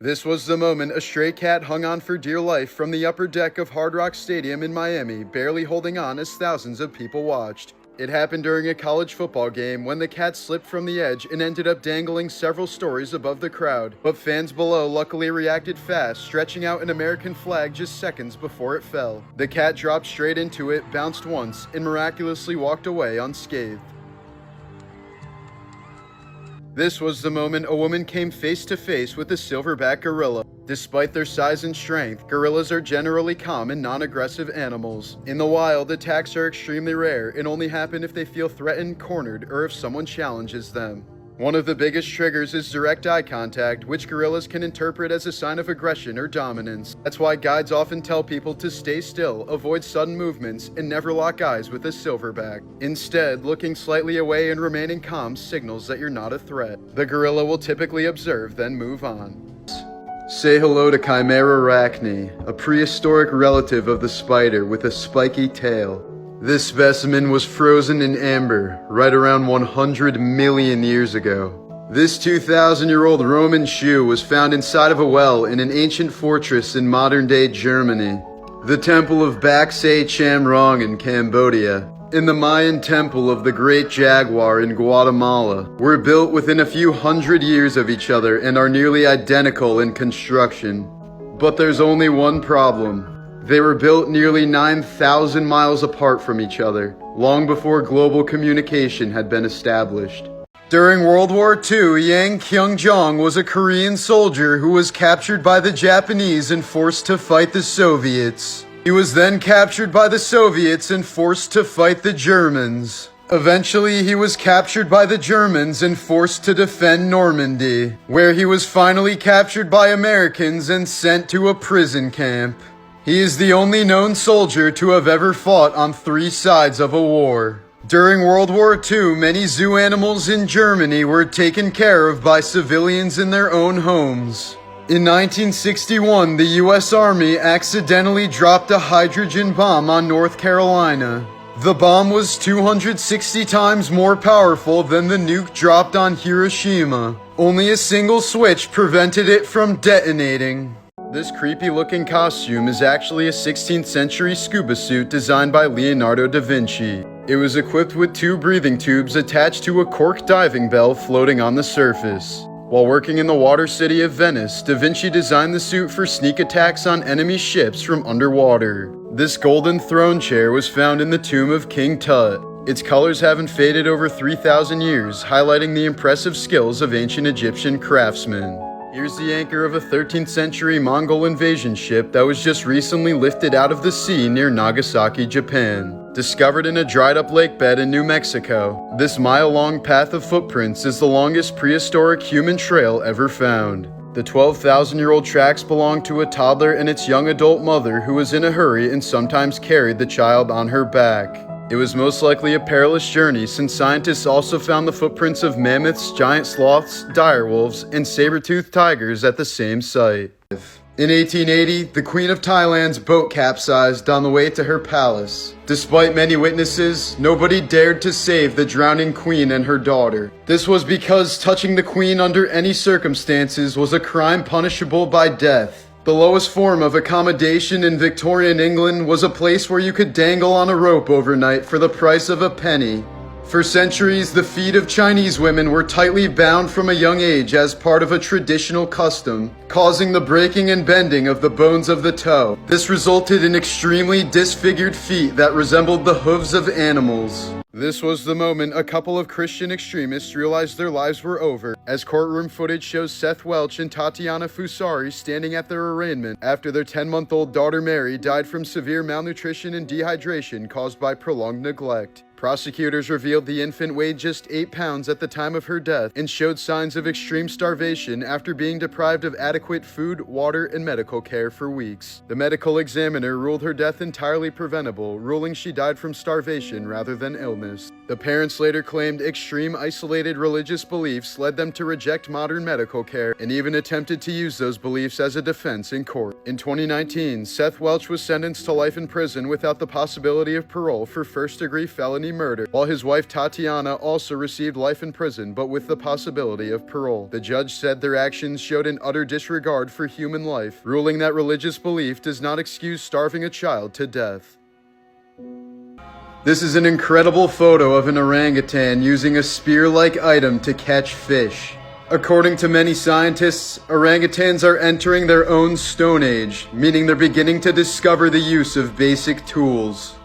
This was the moment a stray cat hung on for dear life from the upper deck of Hard Rock Stadium in Miami, barely holding on as thousands of people watched. It happened during a college football game when the cat slipped from the edge and ended up dangling several stories above the crowd, but fans below luckily reacted fast, stretching out an American flag just seconds before it fell. The cat dropped straight into it, bounced once, and miraculously walked away unscathed. This was the moment a woman came face to face with a silverback gorilla. Despite their size and strength, gorillas are generally calm and non-aggressive animals. In the wild, attacks are extremely rare and only happen if they feel threatened, cornered, or if someone challenges them. One of the biggest triggers is direct eye contact, which gorillas can interpret as a sign of aggression or dominance. That's why guides often tell people to stay still, avoid sudden movements, and never lock eyes with a silverback. Instead, looking slightly away and remaining calm signals that you're not a threat. The gorilla will typically observe, then move on. Say hello to Chimera arachne, a prehistoric relative of the spider with a spiky tail. This specimen was frozen in amber right around 100 million years ago. This 2,000-year-old Roman shoe was found inside of a well in an ancient fortress in modern-day Germany. The Temple of Bak Se Cham Rong in Cambodia and the Mayan Temple of the Great Jaguar in Guatemala were built within a few hundred years of each other and are nearly identical in construction. But there's only one problem. They were built nearly 9,000 miles apart from each other, long before global communication had been established. During World War II, Yang Kyung-jong was a Korean soldier who was captured by the Japanese and forced to fight the Soviets. He was then captured by the Soviets and forced to fight the Germans. Eventually, he was captured by the Germans and forced to defend Normandy, where he was finally captured by Americans and sent to a prison camp. He is the only known soldier to have ever fought on three sides of a war. During World War II, many zoo animals in Germany were taken care of by civilians in their own homes. In 1961, the US Army accidentally dropped a hydrogen bomb on North Carolina. The bomb was 260 times more powerful than the nuke dropped on Hiroshima. Only a single switch prevented it from detonating. This creepy-looking costume is actually a 16th century scuba suit designed by Leonardo da Vinci. It was equipped with two breathing tubes attached to a cork diving bell floating on the surface. While working in the water city of Venice, da Vinci designed the suit for sneak attacks on enemy ships from underwater. This golden throne chair was found in the tomb of King Tut. Its colors haven't faded over 3,000 years, highlighting the impressive skills of ancient Egyptian craftsmen. Here's the anchor of a 13th century Mongol invasion ship that was just recently lifted out of the sea near Nagasaki, Japan. Discovered in a dried-up lake bed in New Mexico, this mile-long path of footprints is the longest prehistoric human trail ever found. The 12,000-year-old tracks belong to a toddler and its young adult mother who was in a hurry and sometimes carried the child on her back. It was most likely a perilous journey since scientists also found the footprints of mammoths, giant sloths, direwolves, and saber-toothed tigers at the same site. In 1880, the Queen of Thailand's boat capsized on the way to her palace. Despite many witnesses, nobody dared to save the drowning queen and her daughter. This was because touching the queen under any circumstances was a crime punishable by death. The lowest form of accommodation in Victorian England was a place where you could dangle on a rope overnight for the price of a penny. For centuries, the feet of Chinese women were tightly bound from a young age as part of a traditional custom, causing the breaking and bending of the bones of the toe. This resulted in extremely disfigured feet that resembled the hooves of animals. This was the moment a couple of Christian extremists realized their lives were over, as courtroom footage shows Seth Welch and Tatiana Fusari standing at their arraignment after their 10-month-old daughter Mary died from severe malnutrition and dehydration caused by prolonged neglect. Prosecutors revealed the infant weighed just 8 pounds at the time of her death and showed signs of extreme starvation after being deprived of adequate food, water, and medical care for weeks. The medical examiner ruled her death entirely preventable, ruling she died from starvation rather than illness. The parents later claimed extreme isolated religious beliefs led them to reject modern medical care and even attempted to use those beliefs as a defense in court. In 2019, Seth Welch was sentenced to life in prison without the possibility of parole for first-degree felony felony murder, while his wife Tatiana also received life in prison, but with the possibility of parole. The judge said their actions showed an utter disregard for human life, ruling that religious belief does not excuse starving a child to death. This is an incredible photo of an orangutan using a spear-like item to catch fish. According to many scientists, orangutans are entering their own stone age, meaning they're beginning to discover the use of basic tools.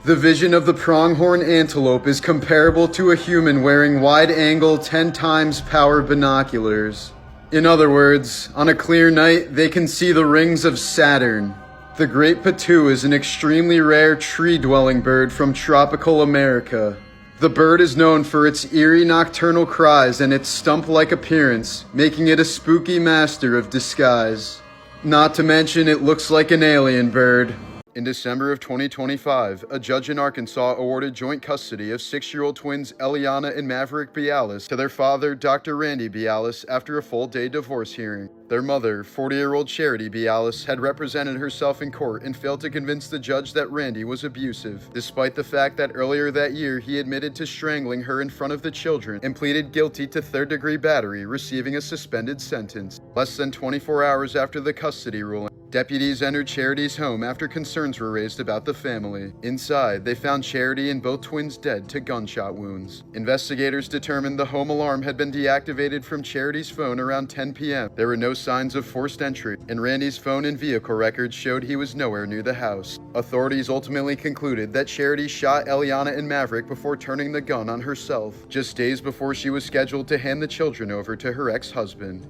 The vision of the pronghorn antelope is comparable to a human wearing wide-angle 10 times power binoculars. In other words, on a clear night, they can see the rings of Saturn. The great patu is an extremely rare tree-dwelling bird from tropical America. The bird is known for its eerie nocturnal cries and its stump-like appearance, making it a spooky master of disguise. Not to mention, it looks like an alien bird. In December of 2025, a judge in Arkansas awarded joint custody of 6-year-old twins Eliana and Maverick Bialis to their father, Dr. Randy Bialis, after a full-day divorce hearing. Their mother, 40-year-old Charity Bialis, had represented herself in court and failed to convince the judge that Randy was abusive, despite the fact that earlier that year he admitted to strangling her in front of the children and pleaded guilty to third-degree battery, receiving a suspended sentence. Less than 24 hours after the custody ruling, deputies entered Charity's home after concerns were raised about the family. Inside, they found Charity and both twins dead to gunshot wounds. Investigators determined the home alarm had been deactivated from Charity's phone around 10 p.m. There were no signs of forced entry, and Randy's phone and vehicle records showed he was nowhere near the house. Authorities ultimately concluded that Charity shot Eliana and Maverick before turning the gun on herself, just days before she was scheduled to hand the children over to her ex-husband.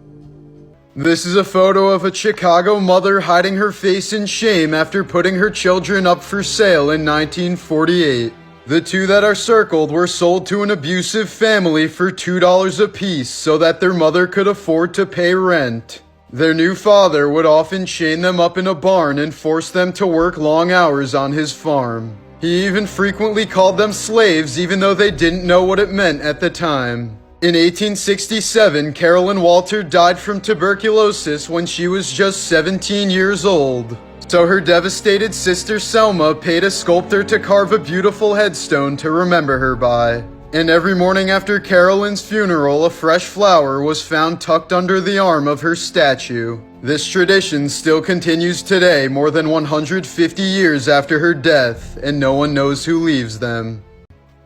This is a photo of a Chicago mother hiding her face in shame after putting her children up for sale in 1948. The two that are circled were sold to an abusive family for $2 apiece so that their mother could afford to pay rent. Their new father would often chain them up in a barn and force them to work long hours on his farm. He even frequently called them slaves even though they didn't know what it meant at the time. In 1867, Carolyn Walter died from tuberculosis when she was just 17 years old. So her devastated sister Selma paid a sculptor to carve a beautiful headstone to remember her by. And every morning after Carolyn's funeral, a fresh flower was found tucked under the arm of her statue. This tradition still continues today, more than 150 years after her death, and no one knows who leaves them.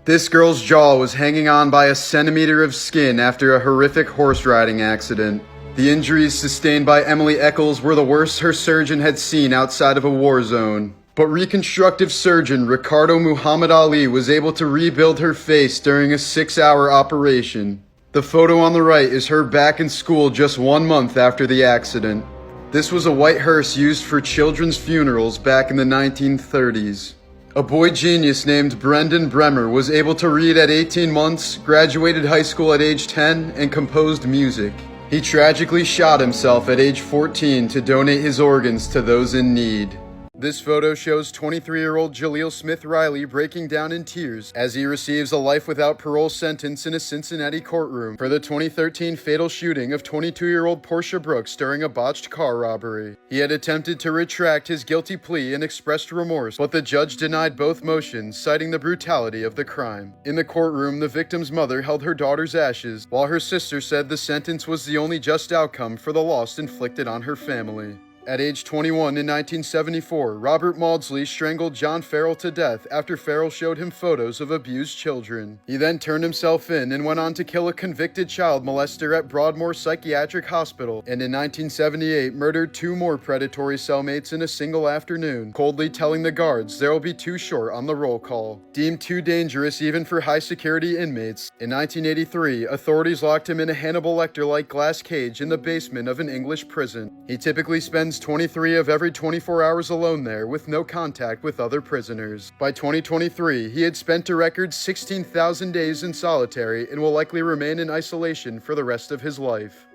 This girl's jaw was hanging on by a centimeter of skin after a horrific horse riding accident. The injuries sustained by Emily Eccles were the worst her surgeon had seen outside of a war zone. But reconstructive surgeon Ricardo Muhammad Ali was able to rebuild her face during a 6-hour operation. The photo on the right is her back in school just 1 month after the accident. This was a white hearse used for children's funerals back in the 1930s. A boy genius named Brendan Bremer was able to read at 18 months, graduated high school at age 10, and composed music. He tragically shot himself at age 14 to donate his organs to those in need. This photo shows 23-year-old Jaleel Smith Riley breaking down in tears as he receives a life without parole sentence in a Cincinnati courtroom for the 2013 fatal shooting of 22-year-old Portia Brooks during a botched car robbery. He had attempted to retract his guilty plea and expressed remorse, but the judge denied both motions, citing the brutality of the crime. In the courtroom, the victim's mother held her daughter's ashes, while her sister said the sentence was the only just outcome for the loss inflicted on her family. At age 21 in 1974, Robert Maudsley strangled John Farrell to death after Farrell showed him photos of abused children. He then turned himself in and went on to kill a convicted child molester at Broadmoor Psychiatric Hospital, and in 1978 murdered 2 more predatory cellmates in a single afternoon, coldly telling the guards there will be 2 short on the roll call. Deemed too dangerous even for high-security inmates, in 1983, authorities locked him in a Hannibal Lecter-like glass cage in the basement of an English prison. He typically spends 23 of every 24 hours alone there with no contact with other prisoners. By 2023, he had spent a record 16,000 days in solitary and will likely remain in isolation for the rest of his life.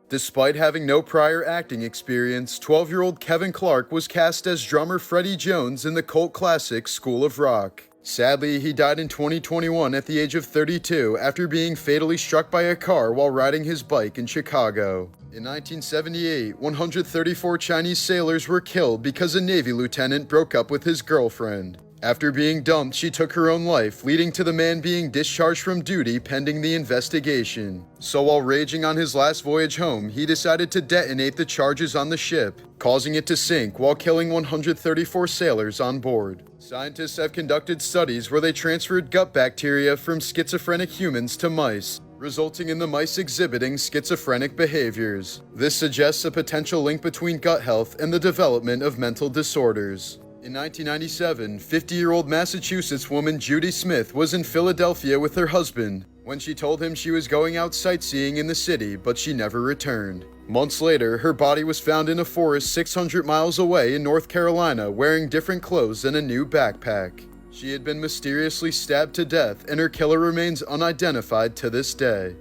Despite having no prior acting experience, 12-year-old Kevin Clark was cast as drummer Freddie Jones in the cult classic School of Rock. Sadly, he died in 2021 at the age of 32 after being fatally struck by a car while riding his bike in Chicago. In 1978, 134 Chinese sailors were killed because a Navy lieutenant broke up with his girlfriend. After being dumped, she took her own life, leading to the man being discharged from duty pending the investigation. So while raging on his last voyage home, he decided to detonate the charges on the ship, causing it to sink while killing 134 sailors on board. Scientists have conducted studies where they transferred gut bacteria from schizophrenic humans to mice, resulting in the mice exhibiting schizophrenic behaviors. This suggests a potential link between gut health and the development of mental disorders. In 1997, 50-year-old Massachusetts woman Judy Smith was in Philadelphia with her husband when she told him she was going out sightseeing in the city, but she never returned. Months later, her body was found in a forest 600 miles away in North Carolina, wearing different clothes and a new backpack. She had been mysteriously stabbed to death, and her killer remains unidentified to this day.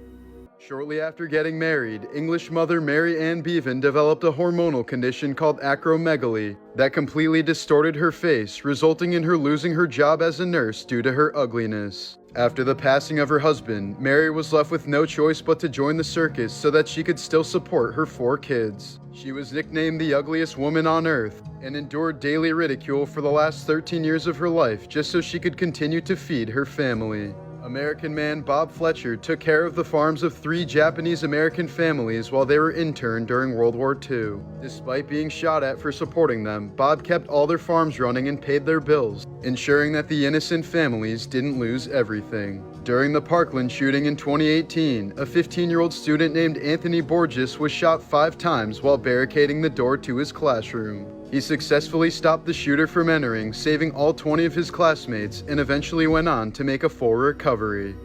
Shortly after getting married, English mother Mary Ann Bevan developed a hormonal condition called acromegaly that completely distorted her face, resulting in her losing her job as a nurse due to her ugliness. After the passing of her husband, Mary was left with no choice but to join the circus so that she could still support her 4 kids. She was nicknamed the ugliest woman on earth and endured daily ridicule for the last 13 years of her life just so she could continue to feed her family. American man Bob Fletcher took care of the farms of 3 Japanese-American families while they were interned during World War II. Despite being shot at for supporting them, Bob kept all their farms running and paid their bills, ensuring that the innocent families didn't lose everything. During the Parkland shooting in 2018, a 15-year-old student named Anthony Borges was shot 5 times while barricading the door to his classroom. He successfully stopped the shooter from entering, saving all 20 of his classmates, and eventually went on to make a full recovery.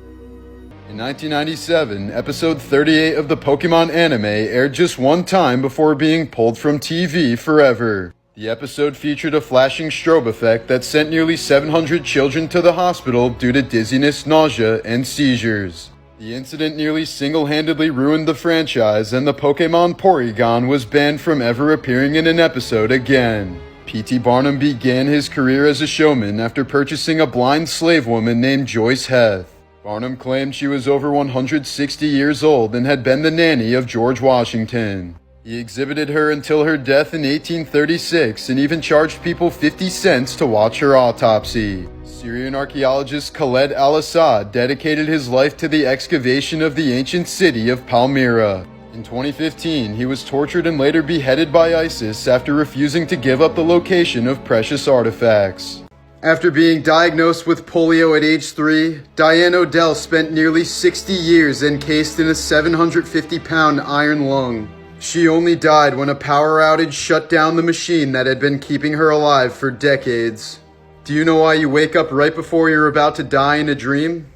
In 1997, episode 38 of the Pokemon anime aired just one time before being pulled from TV forever. The episode featured a flashing strobe effect that sent nearly 700 children to the hospital due to dizziness, nausea, and seizures. The incident nearly single-handedly ruined the franchise, and the Pokemon Porygon was banned from ever appearing in an episode again. P.T. Barnum began his career as a showman after purchasing a blind slave woman named Joyce Heth. Barnum claimed she was over 160 years old and had been the nanny of George Washington. He exhibited her until her death in 1836 and even charged people 50 cents to watch her autopsy. Syrian archaeologist Khaled al-Assad dedicated his life to the excavation of the ancient city of Palmyra. In 2015, he was tortured and later beheaded by ISIS after refusing to give up the location of precious artifacts. After being diagnosed with polio at age 3, Diane Odell spent nearly 60 years encased in a 750-pound iron lung. She only died when a power outage shut down the machine that had been keeping her alive for decades. Do you know why you wake up right before you're about to die in a dream?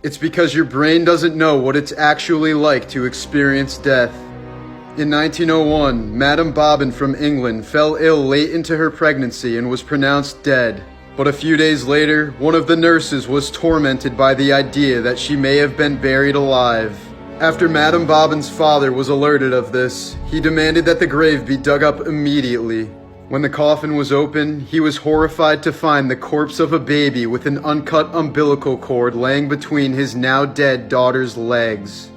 It's because your brain doesn't know what it's actually like to experience death. In 1901, Madame Bobbin from England fell ill late into her pregnancy and was pronounced dead. But a few days later, one of the nurses was tormented by the idea that she may have been buried alive. After Madame Bobbin's father was alerted of this, he demanded that the grave be dug up immediately. When the coffin was open, he was horrified to find the corpse of a baby with an uncut umbilical cord laying between his now dead daughter's legs.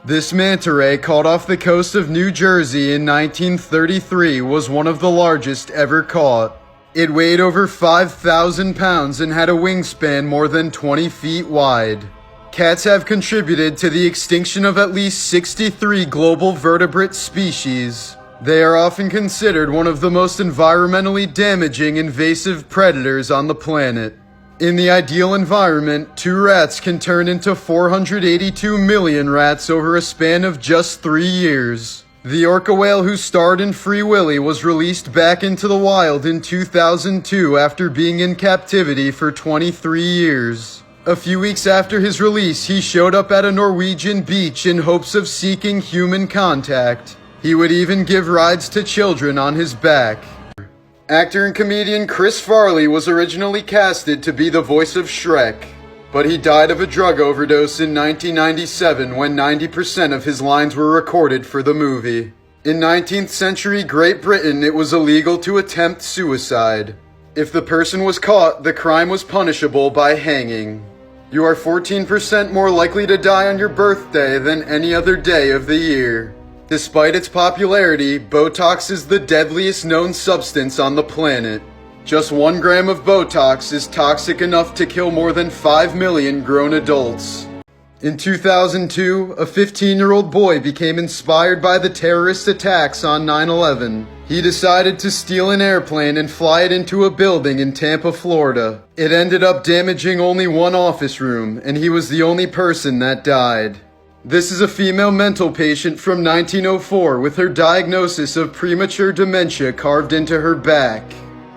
This manta ray, caught off the coast of New Jersey in 1933, was one of the largest ever caught. It weighed over 5,000 pounds and had a wingspan more than 20 feet wide. Cats have contributed to the extinction of at least 63 global vertebrate species. They are often considered one of the most environmentally damaging invasive predators on the planet. In the ideal environment, 2 rats can turn into 482 million rats over a span of just 3 years. The orca whale who starred in Free Willy was released back into the wild in 2002 after being in captivity for 23 years. A few weeks after his release, he showed up at a Norwegian beach in hopes of seeking human contact. He would even give rides to children on his back. Actor and comedian Chris Farley was originally casted to be the voice of Shrek, but he died of a drug overdose in 1997 when 90% of his lines were recorded for the movie. In 19th century Great Britain, it was illegal to attempt suicide. If the person was caught, the crime was punishable by hanging. You are 14% more likely to die on your birthday than any other day of the year. Despite its popularity, Botox is the deadliest known substance on the planet. Just 1 gram of Botox is toxic enough to kill more than 5 million grown adults. In 2002, a 15-year-old boy became inspired by the terrorist attacks on 9/11. He decided to steal an airplane and fly it into a building in Tampa, Florida. It ended up damaging only one office room, and he was the only person that died. This is a female mental patient from 1904 with her diagnosis of premature dementia carved into her back.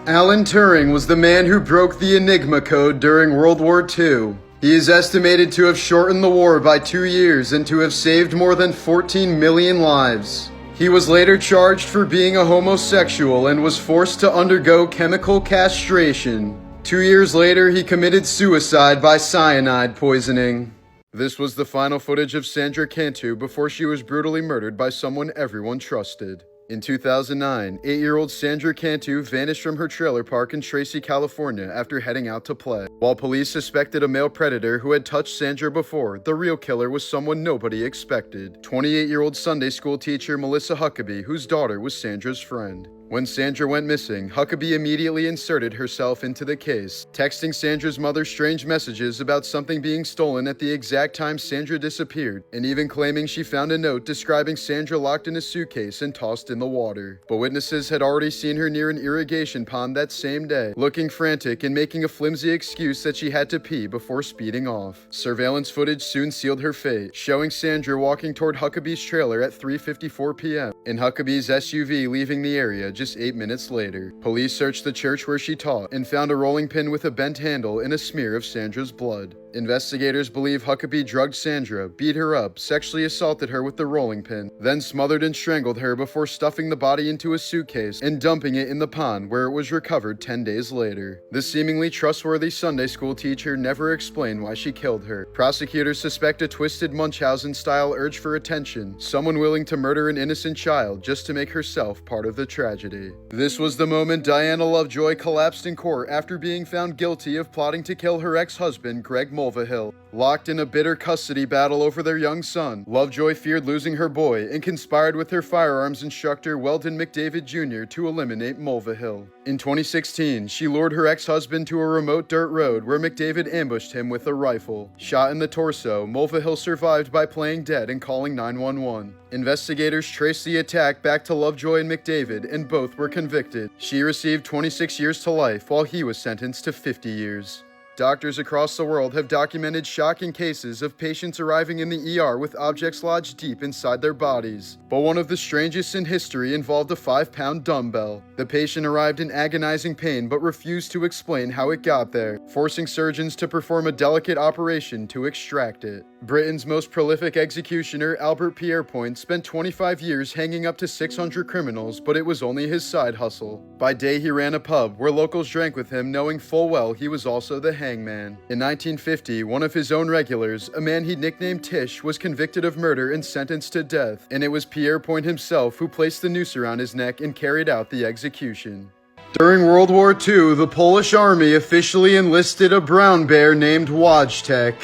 Alan Turing was the man who broke the Enigma code during World War II. He is estimated to have shortened the war by 2 years and to have saved more than 14 million lives. He was later charged for being a homosexual and was forced to undergo chemical castration. 2 years later, he committed suicide by cyanide poisoning. This was the final footage of Sandra Cantu before she was brutally murdered by someone everyone trusted. In 2009, 8-year-old Sandra Cantu vanished from her trailer park in Tracy, California after heading out to play. While police suspected a male predator who had touched Sandra before, the real killer was someone nobody expected. 28-year-old Sunday school teacher Melissa Huckabee, whose daughter was Sandra's friend. When Sandra went missing, Huckabee immediately inserted herself into the case, texting Sandra's mother strange messages about something being stolen at the exact time Sandra disappeared, and even claiming she found a note describing Sandra locked in a suitcase and tossed in the water. But witnesses had already seen her near an irrigation pond that same day, looking frantic and making a flimsy excuse that she had to pee before speeding off. Surveillance footage soon sealed her fate, showing Sandra walking toward Huckabee's trailer at 3:54 p.m. and Huckabee's SUV leaving the area just 8 minutes later. Police searched the church where she taught and found a rolling pin with a bent handle and a smear of Sandra's blood. Investigators believe Huckabee drugged Sandra, beat her up, sexually assaulted her with the rolling pin, then smothered and strangled her before stuffing the body into a suitcase and dumping it in the pond where it was recovered 10 days later. The seemingly trustworthy Sunday school teacher never explained why she killed her. Prosecutors suspect a twisted Munchausen-style urge for attention, someone willing to murder an innocent child just to make herself part of the tragedy. This was the moment Diana Lovejoy collapsed in court after being found guilty of plotting to kill her ex-husband, Greg Mulvihill. Locked in a bitter custody battle over their young son, Lovejoy feared losing her boy and conspired with her firearms instructor Weldon McDavid Jr. to eliminate Mulvihill. In 2016, she lured her ex-husband to a remote dirt road where McDavid ambushed him with a rifle. Shot in the torso, Mulvihill survived by playing dead and calling 911. Investigators traced the attack back to Lovejoy and McDavid, and both were convicted. She received 26 years to life, while he was sentenced to 50 years. Doctors across the world have documented shocking cases of patients arriving in the ER with objects lodged deep inside their bodies. But one of the strangest in history involved a 5-pound dumbbell. The patient arrived in agonizing pain but refused to explain how it got there, forcing surgeons to perform a delicate operation to extract it. Britain's most prolific executioner, Albert Pierrepoint, spent 25 years hanging up to 600 criminals, but it was only his side hustle. By day, he ran a pub where locals drank with him, knowing full well he was also the hangman. In 1950, one of his own regulars, a man he nicknamed Tish, was convicted of murder and sentenced to death, and it was Pierrepoint himself who placed the noose around his neck and carried out the execution. During World War II, the Polish army officially enlisted a brown bear named Wojtek.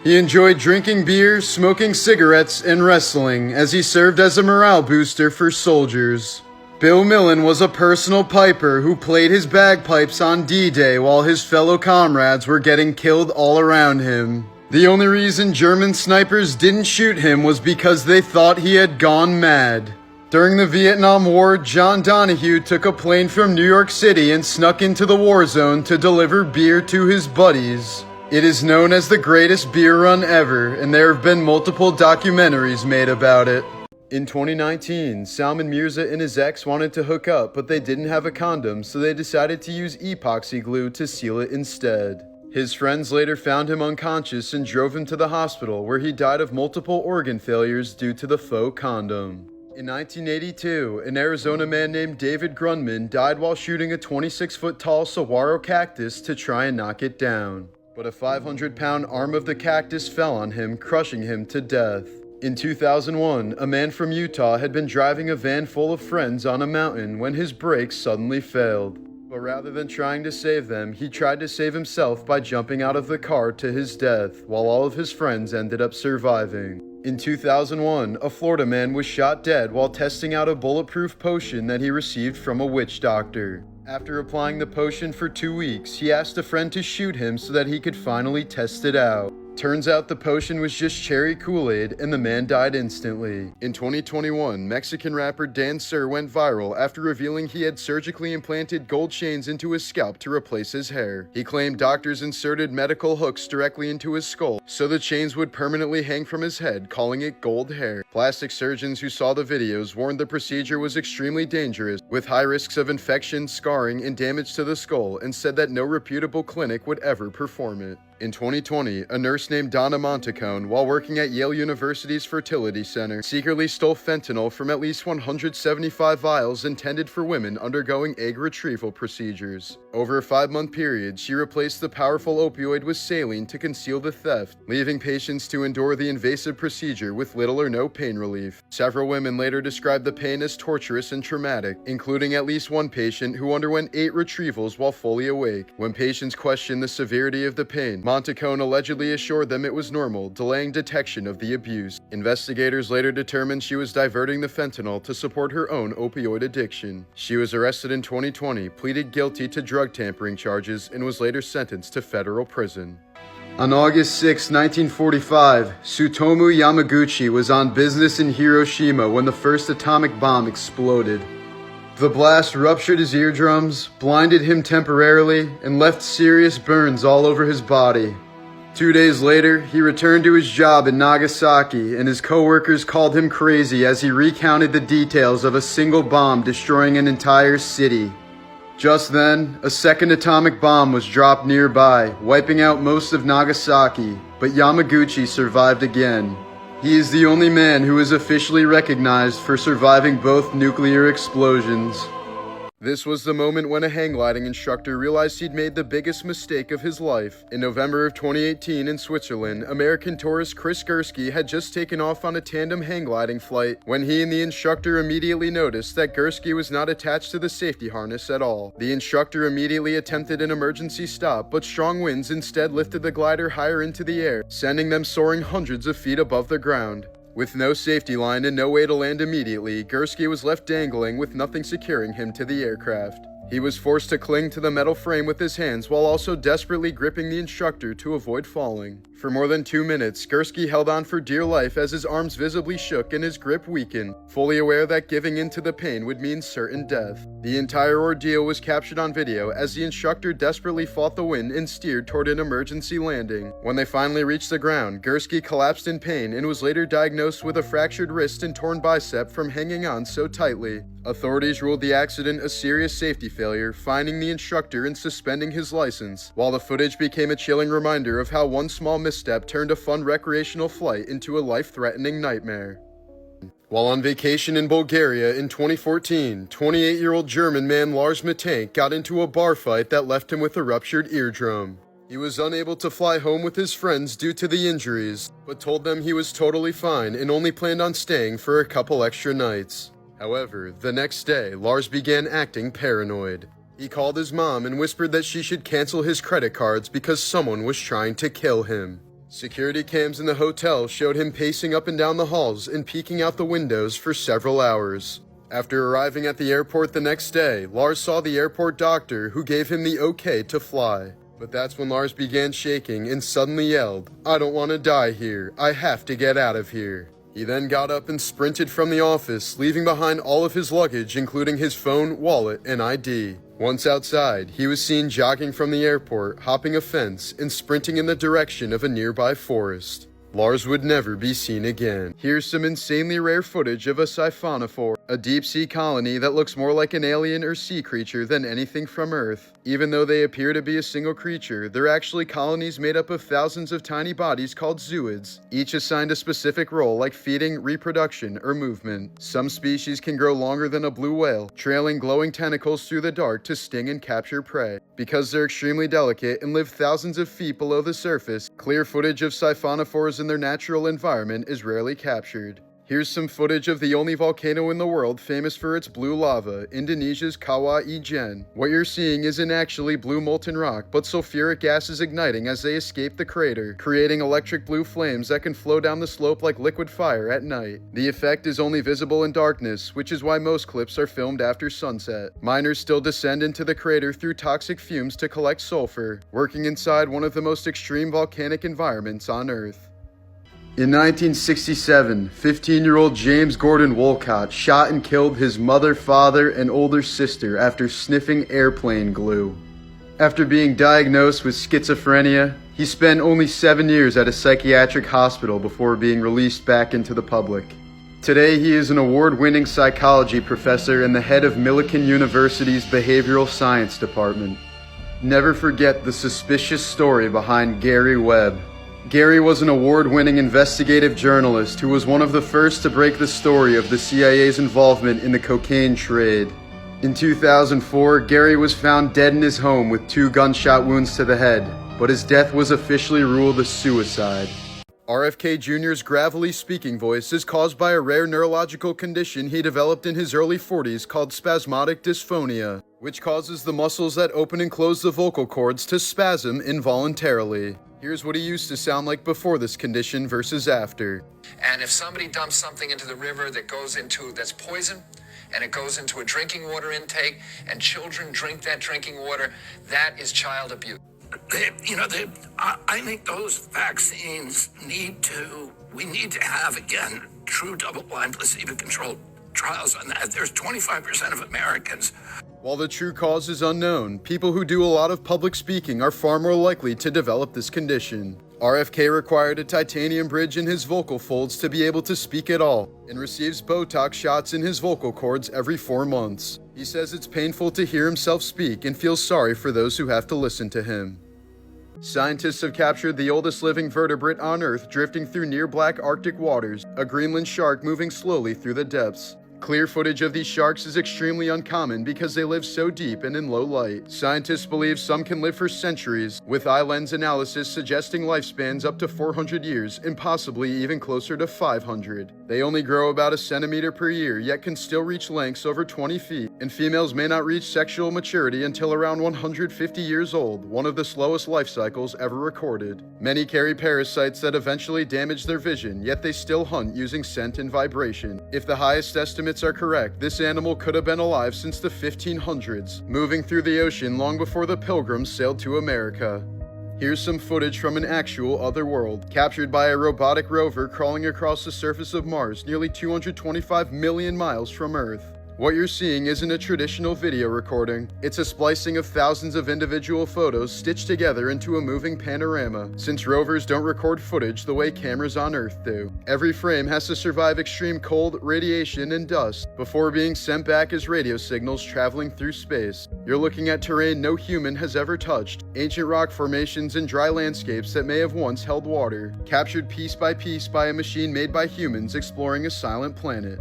He enjoyed drinking beer, smoking cigarettes, and wrestling, as he served as a morale booster for soldiers. Bill Millen was a personal piper who played his bagpipes on D-Day while his fellow comrades were getting killed all around him. The only reason German snipers didn't shoot him was because they thought he had gone mad. During the Vietnam War, John Donahue took a plane from New York City and snuck into the war zone to deliver beer to his buddies. It is known as the greatest beer run ever, and there have been multiple documentaries made about it. In 2019, Salman Mirza and his ex wanted to hook up, but they didn't have a condom, so they decided to use epoxy glue to seal it instead. His friends later found him unconscious and drove him to the hospital, where he died of multiple organ failures due to the faux condom. In 1982, an Arizona man named David Grundman died while shooting a 26-foot-tall saguaro cactus to try and knock it down. But a 500-pound arm of the cactus fell on him, crushing him to death. In 2001, a man from Utah had been driving a van full of friends on a mountain when his brakes suddenly failed. But rather than trying to save them, he tried to save himself by jumping out of the car to his death, while all of his friends ended up surviving. In 2001, a Florida man was shot dead while testing out a bulletproof potion that he received from a witch doctor. After applying the potion for 2 weeks, he asked a friend to shoot him so that he could finally test it out. Turns out the potion was just cherry Kool-Aid and the man died instantly. In 2021, Mexican rapper Dan Sur went viral after revealing he had surgically implanted gold chains into his scalp to replace his hair. He claimed doctors inserted medical hooks directly into his skull so the chains would permanently hang from his head, calling it gold hair. Plastic surgeons who saw the videos warned the procedure was extremely dangerous, with high risks of infection, scarring, and damage to the skull, and said that no reputable clinic would ever perform it. In 2020, a nurse named Donna Montacone, while working at Yale University's fertility center, secretly stole fentanyl from at least 175 vials intended for women undergoing egg retrieval procedures. Over a 5-month period, she replaced the powerful opioid with saline to conceal the theft, leaving patients to endure the invasive procedure with little or no pain relief. Several women later described the pain as torturous and traumatic, including at least one patient who underwent 8 retrievals while fully awake. When patients questioned the severity of the pain, Montacone allegedly assured them it was normal, delaying detection of the abuse. Investigators later determined she was diverting the fentanyl to support her own opioid addiction. She was arrested in 2020, pleaded guilty to drug tampering charges, and was later sentenced to federal prison. On August 6, 1945, Tsutomu Yamaguchi was on business in Hiroshima when the first atomic bomb exploded. The blast ruptured his eardrums, blinded him temporarily, and left serious burns all over his body. 2 days later, he returned to his job in Nagasaki, and his co-workers called him crazy as he recounted the details of a single bomb destroying an entire city. Just then, a second atomic bomb was dropped nearby, wiping out most of Nagasaki, but Yamaguchi survived again. He is the only man who is officially recognized for surviving both nuclear explosions. This was the moment when a hang gliding instructor realized he'd made the biggest mistake of his life. In November of 2018 in Switzerland, American tourist Chris Gursky had just taken off on a tandem hang gliding flight when he and the instructor immediately noticed that Gursky was not attached to the safety harness at all. The instructor immediately attempted an emergency stop, but strong winds instead lifted the glider higher into the air, sending them soaring hundreds of feet above the ground. With no safety line and no way to land immediately, Gursky was left dangling with nothing securing him to the aircraft. He was forced to cling to the metal frame with his hands while also desperately gripping the instructor to avoid falling. For more than 2 minutes, Gursky held on for dear life as his arms visibly shook and his grip weakened, fully aware that giving in to the pain would mean certain death. The entire ordeal was captured on video as the instructor desperately fought the wind and steered toward an emergency landing. When they finally reached the ground, Gursky collapsed in pain and was later diagnosed with a fractured wrist and torn bicep from hanging on so tightly. Authorities ruled the accident a serious safety failure, fining the instructor and suspending his license, while the footage became a chilling reminder of how one small misstep turned a fun recreational flight into a life-threatening nightmare. While on vacation in Bulgaria in 2014, 28-year-old German man Lars Matank got into a bar fight that left him with a ruptured eardrum. He was unable to fly home with his friends due to the injuries, but told them he was totally fine and only planned on staying for a couple extra nights. However, the next day, Lars began acting paranoid. He called his mom and whispered that she should cancel his credit cards because someone was trying to kill him. Security cams in the hotel showed him pacing up and down the halls and peeking out the windows for several hours. After arriving at the airport the next day, Lars saw the airport doctor who gave him the okay to fly. But that's when Lars began shaking and suddenly yelled, "I don't want to die here. I have to get out of here." He then got up and sprinted from the office, leaving behind all of his luggage, including his phone, wallet, and ID. Once outside, he was seen jogging from the airport, hopping a fence, and sprinting in the direction of a nearby forest. Lars would never be seen again. Here's some insanely rare footage of a siphonophore, a deep-sea colony that looks more like an alien or sea creature than anything from Earth. Even though they appear to be a single creature, they're actually colonies made up of thousands of tiny bodies called zooids, each assigned a specific role like feeding, reproduction, or movement. Some species can grow longer than a blue whale, trailing glowing tentacles through the dark to sting and capture prey. Because they're extremely delicate and live thousands of feet below the surface, clear footage of siphonophores in their natural environment is rarely captured. Here's some footage of the only volcano in the world famous for its blue lava, Indonesia's Kawah Ijen. What you're seeing isn't actually blue molten rock, but sulfuric gas is igniting as they escape the crater, creating electric blue flames that can flow down the slope like liquid fire at night. The effect is only visible in darkness, which is why most clips are filmed after sunset. Miners still descend into the crater through toxic fumes to collect sulfur, working inside one of the most extreme volcanic environments on Earth. In 1967, 15-year-old James Gordon Wolcott shot and killed his mother, father, and older sister after sniffing airplane glue. After being diagnosed with schizophrenia, he spent only 7 years at a psychiatric hospital before being released back into the public. Today, he is an award-winning psychology professor and the head of Millikan University's Behavioral Science Department. Never forget the suspicious story behind Gary Webb. Gary was an award-winning investigative journalist who was one of the first to break the story of the CIA's involvement in the cocaine trade. In 2004, Gary was found dead in his home with 2 gunshot wounds to the head, but his death was officially ruled a suicide. RFK Jr.'s gravelly speaking voice is caused by a rare neurological condition he developed in his early 40s called spasmodic dysphonia, which causes the muscles that open and close the vocal cords to spasm involuntarily. Here's what he used to sound like before this condition versus after. And if somebody dumps something into the river that's poison, and it goes into a drinking water intake, and children drink that drinking water, that is child abuse. I think those vaccines we need to have, again, true double-blind placebo-controlled trials on that. There's 25% of Americans. While the true cause is unknown, people who do a lot of public speaking are far more likely to develop this condition. RFK required a titanium bridge in his vocal folds to be able to speak at all, and receives Botox shots in his vocal cords every 4 months. He says it's painful to hear himself speak and feels sorry for those who have to listen to him. Scientists have captured the oldest living vertebrate on Earth drifting through near-black Arctic waters, a Greenland shark moving slowly through the depths. Clear footage of these sharks is extremely uncommon because they live so deep and in low light. Scientists believe some can live for centuries, with eye lens analysis suggesting lifespans up to 400 years and possibly even closer to 500. They only grow about a centimeter per year, yet can still reach lengths over 20 feet, and females may not reach sexual maturity until around 150 years old, one of the slowest life cycles ever recorded. Many carry parasites that eventually damage their vision, yet they still hunt using scent and vibration. If the highest estimates are correct, this animal could have been alive since the 1500s, moving through the ocean long before the Pilgrims sailed to America. Here's some footage from an actual other world, captured by a robotic rover crawling across the surface of Mars nearly 225 million miles from Earth. What you're seeing isn't a traditional video recording. It's a splicing of thousands of individual photos stitched together into a moving panorama, since rovers don't record footage the way cameras on Earth do. Every frame has to survive extreme cold, radiation, and dust before being sent back as radio signals traveling through space. You're looking at terrain no human has ever touched, ancient rock formations and dry landscapes that may have once held water, captured piece by a machine made by humans exploring a silent planet.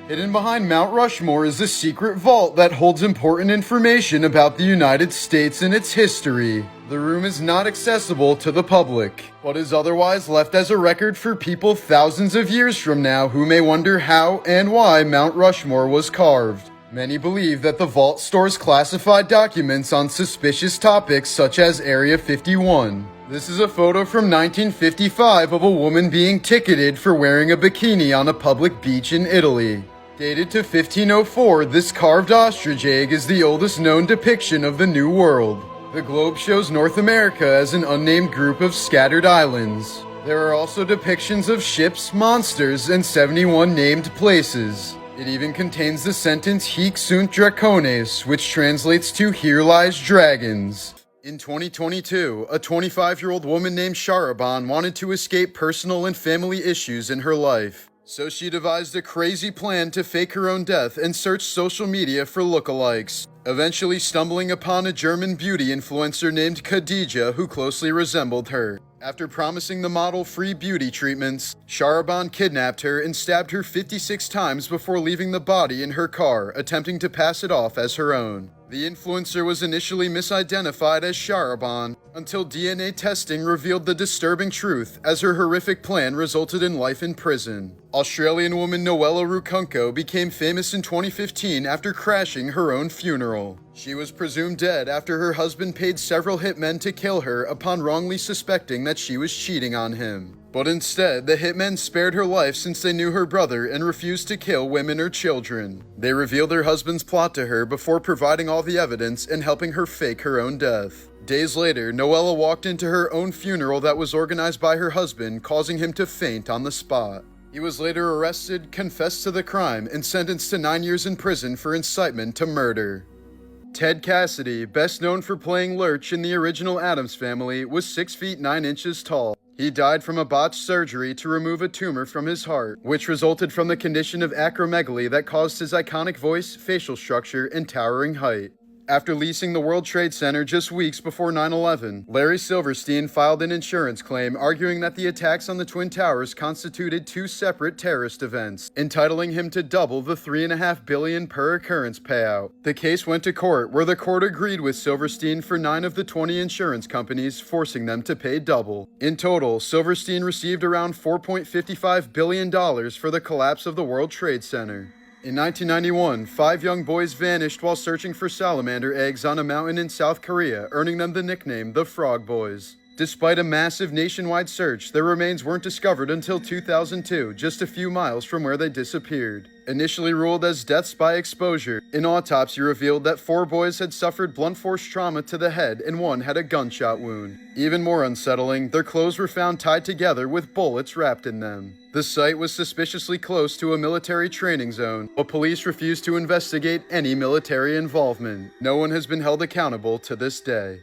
Hidden behind Mount Rushmore is a secret vault that holds important information about the United States and its history. The room is not accessible to the public, but is otherwise left as a record for people thousands of years from now who may wonder how and why Mount Rushmore was carved. Many believe that the vault stores classified documents on suspicious topics such as Area 51. This is a photo from 1955 of a woman being ticketed for wearing a bikini on a public beach in Italy. Dated to 1504, this carved ostrich egg is the oldest known depiction of the New World. The globe shows North America as an unnamed group of scattered islands. There are also depictions of ships, monsters, and 71 named places. It even contains the sentence Hic sunt dracones, which translates to Here lies dragons. In 2022, a 25-year-old woman named Sharaban wanted to escape personal and family issues in her life. So she devised a crazy plan to fake her own death and searched social media for lookalikes, eventually stumbling upon a German beauty influencer named Khadija who closely resembled her. After promising the model free beauty treatments, Sharaban kidnapped her and stabbed her 56 times before leaving the body in her car, attempting to pass it off as her own. The influencer was initially misidentified as Sharaban, until DNA testing revealed the disturbing truth, as her horrific plan resulted in life in prison. Australian woman Noella Rukunko became famous in 2015 after crashing her own funeral. She was presumed dead after her husband paid several hitmen to kill her upon wrongly suspecting that she was cheating on him. But instead, the hitmen spared her life since they knew her brother and refused to kill women or children. They revealed her husband's plot to her before providing all the evidence and helping her fake her own death. Days later, Noella walked into her own funeral that was organized by her husband, causing him to faint on the spot. He was later arrested, confessed to the crime, and sentenced to 9 years in prison for incitement to murder. Ted Cassidy, best known for playing Lurch in the original Addams Family, was 6 feet 9 inches tall. He died from a botched surgery to remove a tumor from his heart, which resulted from the condition of acromegaly that caused his iconic voice, facial structure, and towering height. After leasing the World Trade Center just weeks before 9/11, Larry Silverstein filed an insurance claim arguing that the attacks on the Twin Towers constituted 2 separate terrorist events, entitling him to double the $3.5 billion per occurrence payout. The case went to court, where the court agreed with Silverstein for 9 of the 20 insurance companies, forcing them to pay double. In total, Silverstein received around $4.55 billion for the collapse of the World Trade Center. In 1991, 5 young boys vanished while searching for salamander eggs on a mountain in South Korea, earning them the nickname the Frog Boys. Despite a massive nationwide search, their remains weren't discovered until 2002, just a few miles from where they disappeared. Initially ruled as deaths by exposure, an autopsy revealed that 4 boys had suffered blunt force trauma to the head and 1 had a gunshot wound. Even more unsettling, their clothes were found tied together with bullets wrapped in them. The site was suspiciously close to a military training zone, but police refused to investigate any military involvement. No one has been held accountable to this day.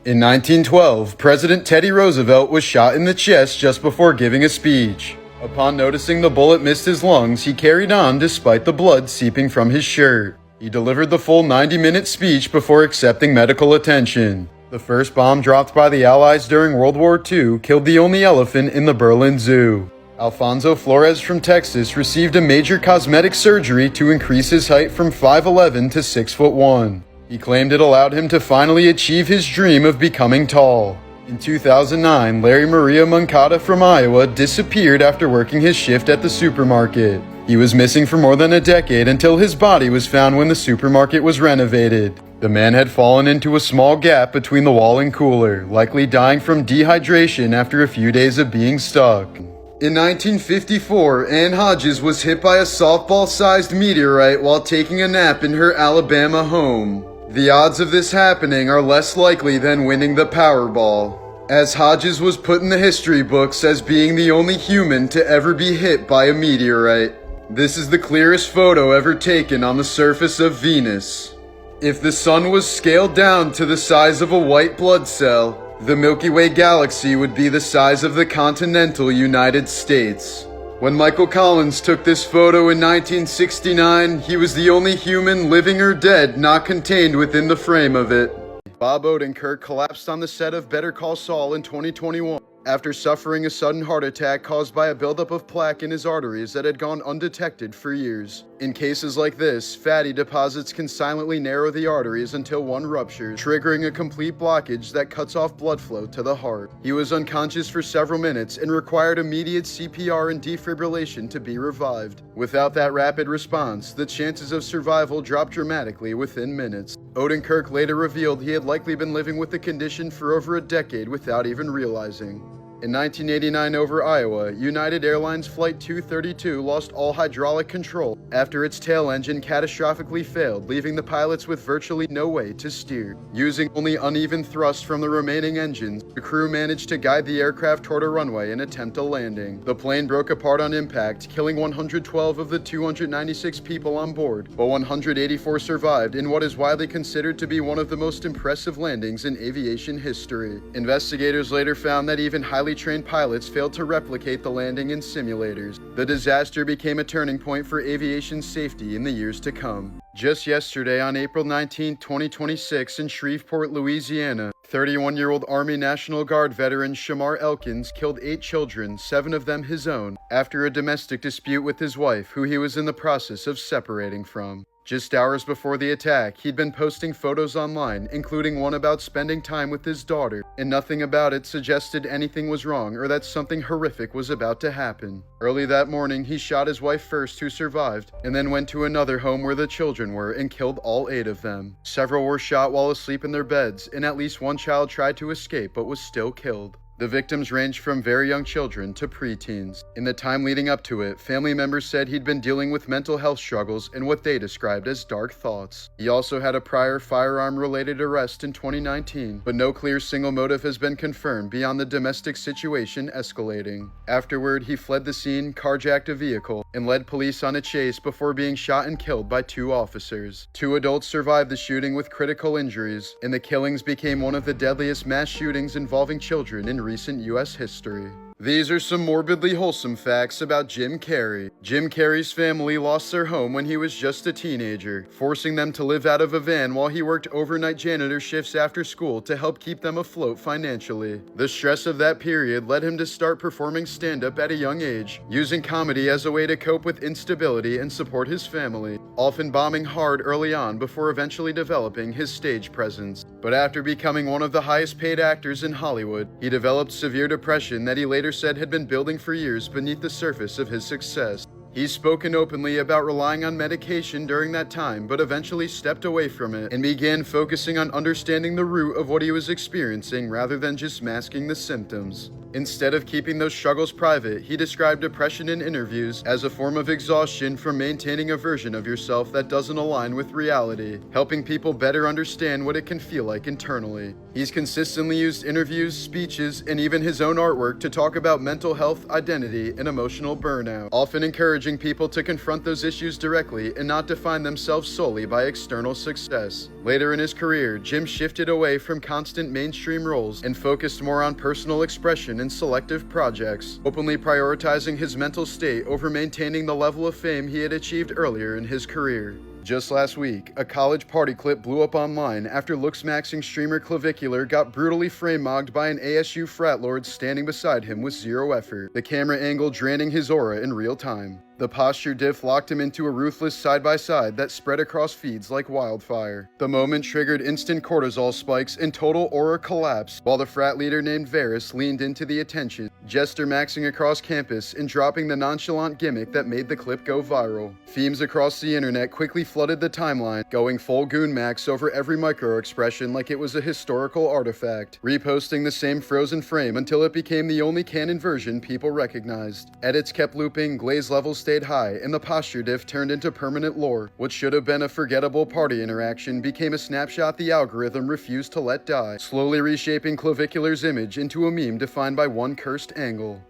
In 1912, President Teddy Roosevelt was shot in the chest just before giving a speech. Upon noticing the bullet missed his lungs, he carried on despite the blood seeping from his shirt. He delivered the full 90-minute speech before accepting medical attention. The first bomb dropped by the Allies during World War II killed the only elephant in the Berlin Zoo. Alfonso Flores from Texas received a major cosmetic surgery to increase his height from 5'11" to 6'1". He claimed it allowed him to finally achieve his dream of becoming tall. In 2009, Larry Maria Moncada from Iowa disappeared after working his shift at the supermarket. He was missing for more than a decade until his body was found when the supermarket was renovated. The man had fallen into a small gap between the wall and cooler, likely dying from dehydration after a few days of being stuck. In 1954, Ann Hodges was hit by a softball-sized meteorite while taking a nap in her Alabama home. The odds of this happening are less likely than winning the Powerball, as Hodges was put in the history books as being the only human to ever be hit by a meteorite. This is the clearest photo ever taken on the surface of Venus. If the sun was scaled down to the size of a white blood cell, the Milky Way galaxy would be the size of the continental United States. When Michael Collins took this photo in 1969, he was the only human, living or dead, not contained within the frame of it. Bob Odenkirk collapsed on the set of Better Call Saul in 2021 after suffering a sudden heart attack caused by a buildup of plaque in his arteries that had gone undetected for years. In cases like this, fatty deposits can silently narrow the arteries until one ruptures, triggering a complete blockage that cuts off blood flow to the heart. He was unconscious for several minutes and required immediate CPR and defibrillation to be revived. Without that rapid response, the chances of survival dropped dramatically within minutes. Odenkirk later revealed he had likely been living with the condition for over a decade without even realizing. In 1989 over Iowa, United Airlines Flight 232 lost all hydraulic control after its tail engine catastrophically failed, leaving the pilots with virtually no way to steer. Using only uneven thrust from the remaining engines, the crew managed to guide the aircraft toward a runway and attempt a landing. The plane broke apart on impact, killing 112 of the 296 people on board, but 184 survived in what is widely considered to be one of the most impressive landings in aviation history. Investigators later found that even highly trained pilots failed to replicate the landing in simulators. The disaster became a turning point for aviation safety in the years to come. Just yesterday, on April 19, 2026, in Shreveport, Louisiana, 31-year-old Army National Guard veteran Shamar Elkins killed 8 children, 7 of them his own, after a domestic dispute with his wife, who he was in the process of separating from. Just hours before the attack, he'd been posting photos online, including one about spending time with his daughter, and nothing about it suggested anything was wrong or that something horrific was about to happen. Early that morning, he shot his wife first, who survived, and then went to another home where the children were and killed all 8 of them. Several were shot while asleep in their beds, and at least one child tried to escape but was still killed. The victims ranged from very young children to preteens. In the time leading up to it, family members said he'd been dealing with mental health struggles and what they described as dark thoughts. He also had a prior firearm-related arrest in 2019, but no clear single motive has been confirmed beyond the domestic situation escalating. Afterward, he fled the scene, carjacked a vehicle, and led police on a chase before being shot and killed by 2 officers. 2 adults survived the shooting with critical injuries, and the killings became one of the deadliest mass shootings involving children in recent U.S. history. These are some morbidly wholesome facts about Jim Carrey. Jim Carrey's family lost their home when he was just a teenager, forcing them to live out of a van while he worked overnight janitor shifts after school to help keep them afloat financially. The stress of that period led him to start performing stand-up at a young age, using comedy as a way to cope with instability and support his family, often bombing hard early on before eventually developing his stage presence. But after becoming one of the highest paid actors in Hollywood, he developed severe depression that he later said had been building for years beneath the surface of his success. He's spoken openly about relying on medication during that time, but eventually stepped away from it and began focusing on understanding the root of what he was experiencing rather than just masking the symptoms. Instead of keeping those struggles private, he described depression in interviews as a form of exhaustion from maintaining a version of yourself that doesn't align with reality, helping people better understand what it can feel like internally. He's consistently used interviews, speeches, and even his own artwork to talk about mental health, identity, and emotional burnout, often encouraging people to confront those issues directly and not define themselves solely by external success. Later in his career, Jim shifted away from constant mainstream roles and focused more on personal expression and selective projects, openly prioritizing his mental state over maintaining the level of fame he had achieved earlier in his career. Just last week, a college party clip blew up online after looks-maxing streamer Clavicular got brutally frame-mogged by an ASU frat lord standing beside him with zero effort, the camera angle draining his aura in real time. The posture diff locked him into a ruthless side-by-side that spread across feeds like wildfire. The moment triggered instant cortisol spikes and total aura collapse, while the frat leader named Varys leaned into the attention, jester maxing across campus and dropping the nonchalant gimmick that made the clip go viral. Themes across the internet quickly flooded the timeline, going full goon max over every micro-expression like it was a historical artifact, reposting the same frozen frame until it became the only canon version people recognized. Edits kept looping, glaze levels stayed high, and the posture diff turned into permanent lore. What should have been a forgettable party interaction became a snapshot the algorithm refused to let die, slowly reshaping Clavicular's image into a meme defined by one cursed angle.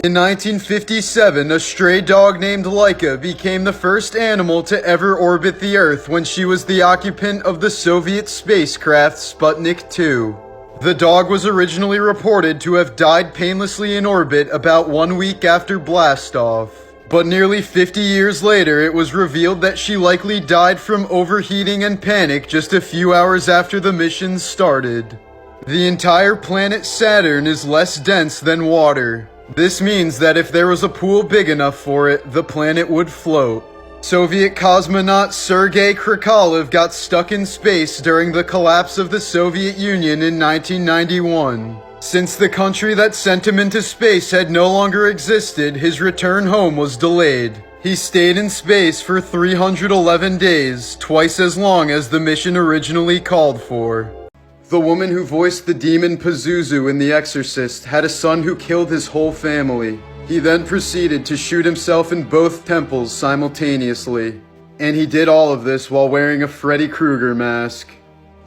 In 1957, a stray dog named Laika became the first animal to ever orbit the Earth when she was the occupant of the Soviet spacecraft Sputnik 2. The dog was originally reported to have died painlessly in orbit about 1 week after blastoff. But nearly 50 years later, it was revealed that she likely died from overheating and panic just a few hours after the mission started. The entire planet Saturn is less dense than water. This means that if there was a pool big enough for it, the planet would float. Soviet cosmonaut Sergei Krikalev got stuck in space during the collapse of the Soviet Union in 1991. Since the country that sent him into space had no longer existed, his return home was delayed. He stayed in space for 311 days, twice as long as the mission originally called for. The woman who voiced the demon Pazuzu in The Exorcist had a son who killed his whole family. He then proceeded to shoot himself in both temples simultaneously. And he did all of this while wearing a Freddy Krueger mask.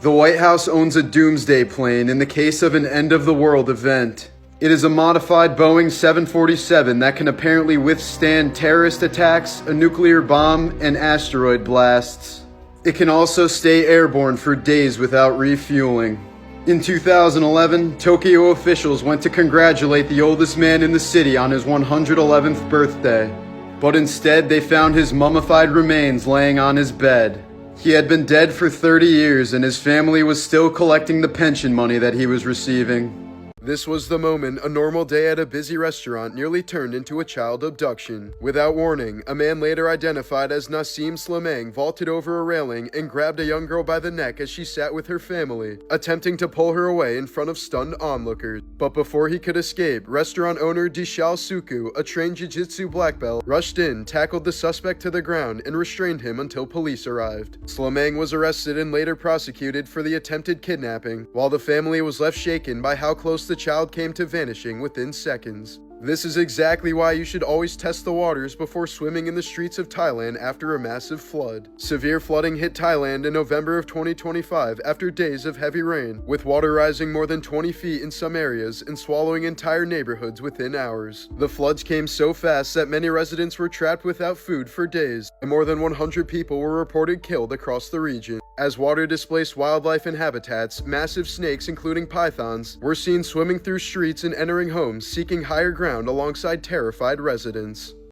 The White House owns a doomsday plane in the case of an end-of-the-world event. It is a modified Boeing 747 that can apparently withstand terrorist attacks, a nuclear bomb, and asteroid blasts. It can also stay airborne for days without refueling. In 2011, Tokyo officials went to congratulate the oldest man in the city on his 111th birthday. But instead, they found his mummified remains laying on his bed. He had been dead for 30 years and his family was still collecting the pension money that he was receiving. This was the moment a normal day at a busy restaurant nearly turned into a child abduction. Without warning, a man later identified as Nassim Slimane vaulted over a railing and grabbed a young girl by the neck as she sat with her family, attempting to pull her away in front of stunned onlookers. But before he could escape, restaurant owner Dishal Suku, a trained jiu-jitsu black belt, rushed in, tackled the suspect to the ground, and restrained him until police arrived. Slimane was arrested and later prosecuted for the attempted kidnapping, while the family was left shaken by how close the child came to vanishing within seconds. This is exactly why you should always test the waters before swimming in the streets of Thailand after a massive flood. Severe flooding hit Thailand in November of 2025 after days of heavy rain, with water rising more than 20 feet in some areas and swallowing entire neighborhoods within hours. The floods came so fast that many residents were trapped without food for days, and more than 100 people were reported killed across the region. As water displaced wildlife and habitats, massive snakes, including pythons, were seen swimming through streets and entering homes, seeking higher ground alongside terrified residents.